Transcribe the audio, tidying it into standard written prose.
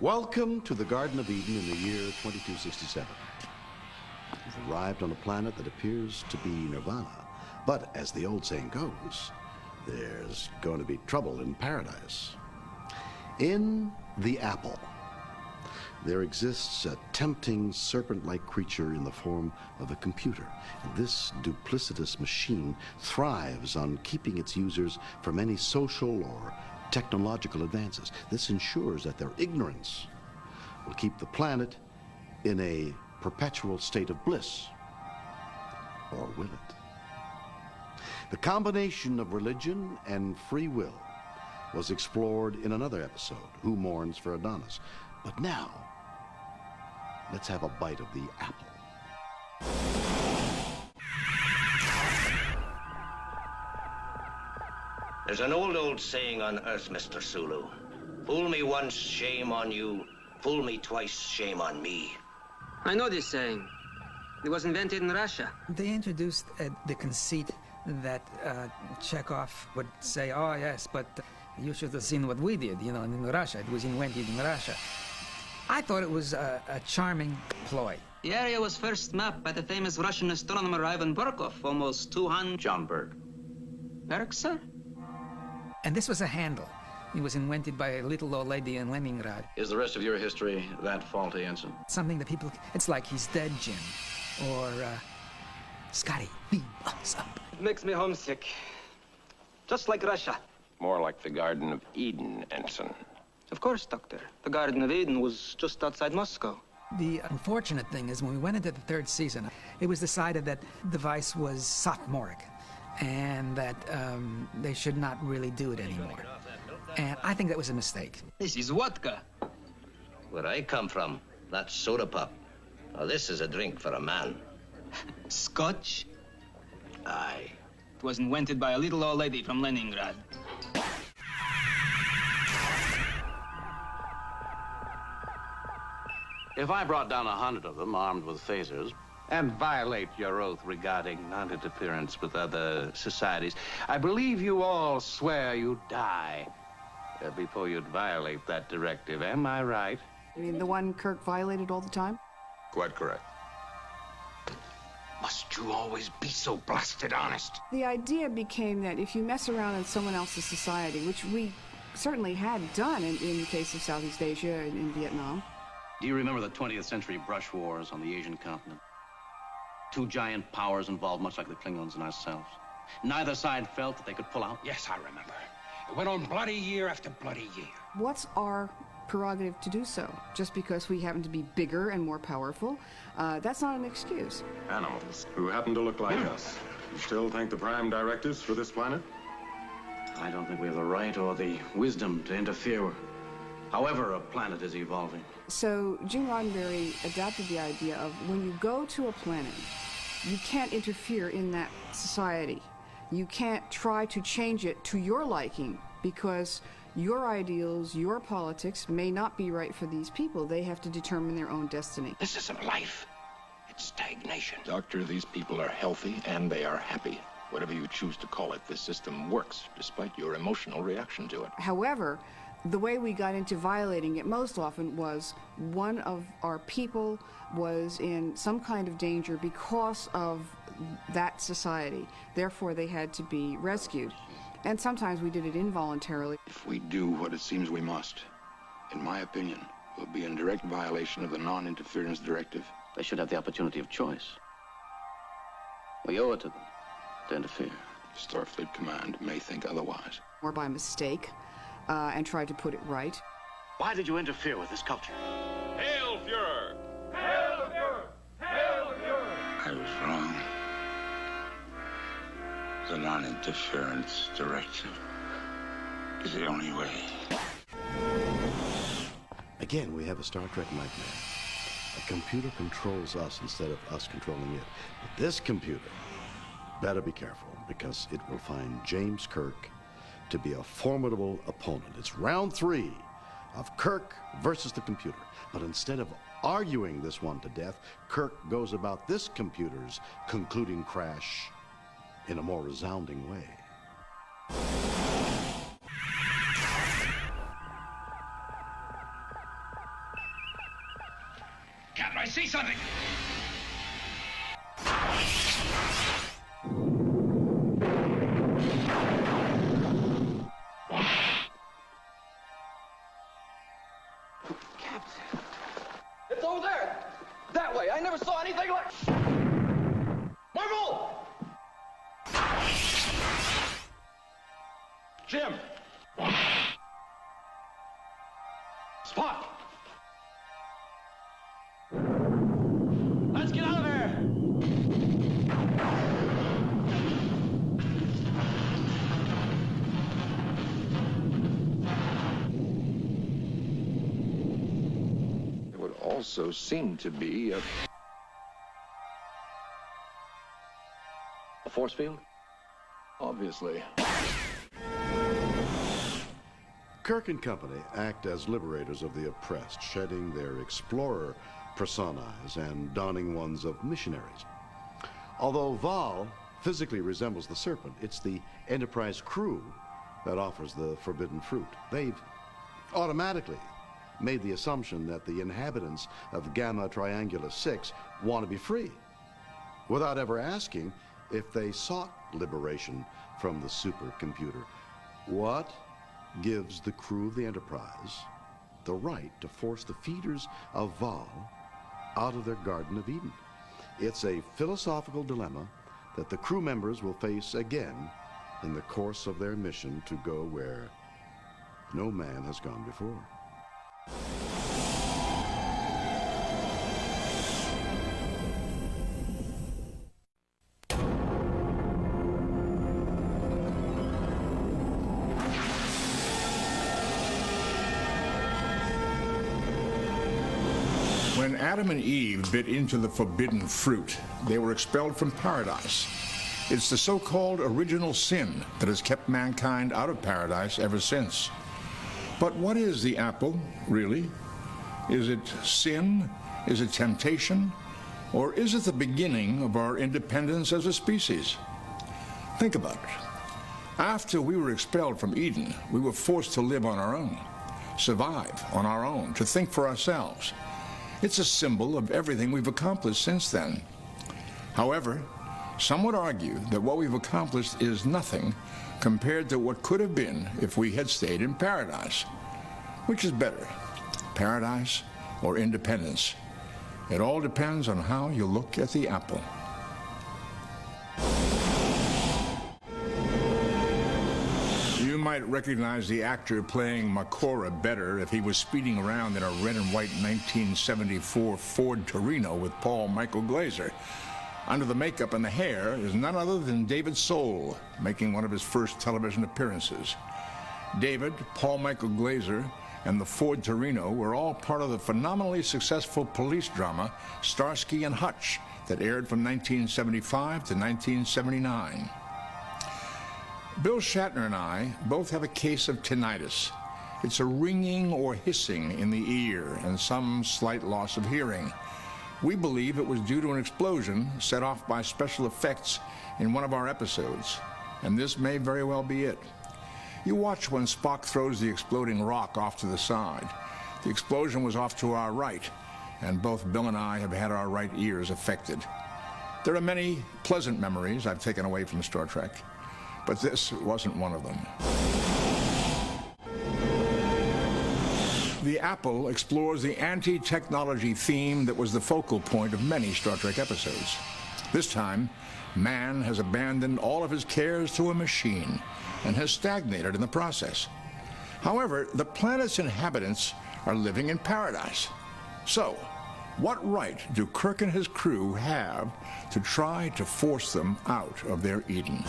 Welcome to the Garden of Eden in the year 2267. You've arrived on a planet that appears to be nirvana, but as the old saying goes, there's going to be trouble in paradise. In the apple, there exists a tempting serpent-like creature in the form of a computer. And this duplicitous machine thrives on keeping its users from any social or technological advances. This ensures that their ignorance will keep the planet in a perpetual state of bliss. Or will it? The combination of religion and free will was explored in another episode, Who Mourns for Adonis? But now, let's have a bite of the apple. There's an old saying on Earth, Mr. Sulu. Fool me once, shame on you. Fool me twice, shame on me. I know this saying. It was invented in Russia. They introduced the conceit that Chekhov would say, oh, yes, but you should have seen what we did, you know, in Russia. It was invented in Russia. I thought it was a charming ploy. The area was first mapped by the famous Russian astronomer Ivan Burkov, almost 200... John Berg. Berg, sir? And this was a handle. It was invented by a little old lady in Leningrad. Is the rest of your history that faulty, Ensign? Something that people... It's like He's Dead, Jim. Or, Scotty, beam us up. It makes me homesick. Just like Russia. More like the Garden of Eden, Ensign. Of course, Doctor. The Garden of Eden was just outside Moscow. The unfortunate thing is when we went into the third season, it was decided that the device was sophomoric and that they should not really do it anymore. And I think that was a mistake. This is vodka. Where I come from, that's soda pop. Now, this is a drink for a man. Scotch? Aye. It was invented by a little old lady from Leningrad. If I brought down 100 of them armed with phasers and violate your oath regarding non-interference with other societies, I believe you all swear you'd die before you'd violate that directive. Am I right? You mean the one Kirk violated all the time? Quite correct. Must you always be so blasted honest? The idea became that if you mess around in someone else's society, which we certainly had done in the case of Southeast Asia and in Vietnam. Do you remember the 20th century brush wars on the Asian continent? Two giant powers involved, much like the Klingons and ourselves. Neither side felt that they could pull out. Yes, I remember. It went on bloody year after bloody year. What's our prerogative to do so? Just because we happen to be bigger and more powerful? That's not an excuse. Animals who happen to look like us. You still think the prime directives for this planet? I don't think we have the right or the wisdom to interfere. However, a planet is evolving. So Gene Roddenberry adapted the idea of when you go to a planet, you can't interfere in that society. You can't try to change it to your liking because your ideals, your politics may not be right for these people. They have to determine their own destiny. This isn't life. It's stagnation. Doctor, these people are healthy and they are happy. Whatever you choose to call it, this system works despite your emotional reaction to it. However, the way we got into violating it most often was one of our people was in some kind of danger because of that society. Therefore, they had to be rescued. And sometimes we did it involuntarily. If we do what it seems we must, in my opinion, we'll be in direct violation of the non-interference directive. They should have the opportunity of choice. We owe it to them to interfere. Starfleet Command may think otherwise. Or by mistake, and try to put it right. Why did you interfere with this culture? Hail Fuhrer! Hail Fuhrer! Hail Fuhrer! I was wrong. The non-interference directive is the only way. Again, we have a Star Trek nightmare. A computer controls us instead of us controlling it. But this computer better be careful because it will find James Kirk to be a formidable opponent. It's round 3 of Kirk versus the computer. But instead of arguing this one to death, Kirk goes about this computer's concluding crash in a more resounding way. Captain, I see something! Captain. It's over there! That way! I never saw anything like... Marvel! Jim! Spock! Let's get out of here! There would also seem to be a force field? Obviously. Kirk and company act as liberators of the oppressed, shedding their explorer personas and donning ones of missionaries. Although Val physically resembles the serpent, it's the Enterprise crew that offers the forbidden fruit. They've automatically made the assumption that the inhabitants of Gamma Triangulus 6 want to be free, without ever asking if they sought liberation from the supercomputer. What gives the crew of the Enterprise the right to force the feeders of Val out of their Garden of Eden? It's a philosophical dilemma that the crew members will face again in the course of their mission to go where no man has gone before. When Adam and Eve bit into the forbidden fruit, they were expelled from paradise. It's the so-called original sin that has kept mankind out of paradise ever since. But what is the apple, really? Is it sin? Is it temptation? Or is it the beginning of our independence as a species? Think about it. After we were expelled from Eden, we were forced to live on our own, survive on our own, to think for ourselves. It's a symbol of everything we've accomplished since then. However, some would argue that what we've accomplished is nothing compared to what could have been if we had stayed in paradise. Which is better, paradise or independence? It all depends on how you look at the apple. You might recognize the actor playing Makora better if he was speeding around in a red and white 1974 Ford Torino with Paul Michael Glaser. Under the makeup and the hair is none other than David Soul, making one of his first television appearances. David, Paul Michael Glaser, and the Ford Torino were all part of the phenomenally successful police drama Starsky and Hutch that aired from 1975 to 1979. Bill Shatner and I both have a case of tinnitus. It's a ringing or hissing in the ear and some slight loss of hearing. We believe it was due to an explosion set off by special effects in one of our episodes, and this may very well be it. You watch when Spock throws the exploding rock off to the side. The explosion was off to our right, and both Bill and I have had our right ears affected. There are many pleasant memories I've taken away from Star Trek, but this wasn't one of them. The Apple explores the anti-technology theme that was the focal point of many Star Trek episodes. This time, man has abandoned all of his cares to a machine and has stagnated in the process. However, the planet's inhabitants are living in paradise. So, what right do Kirk and his crew have to try to force them out of their Eden?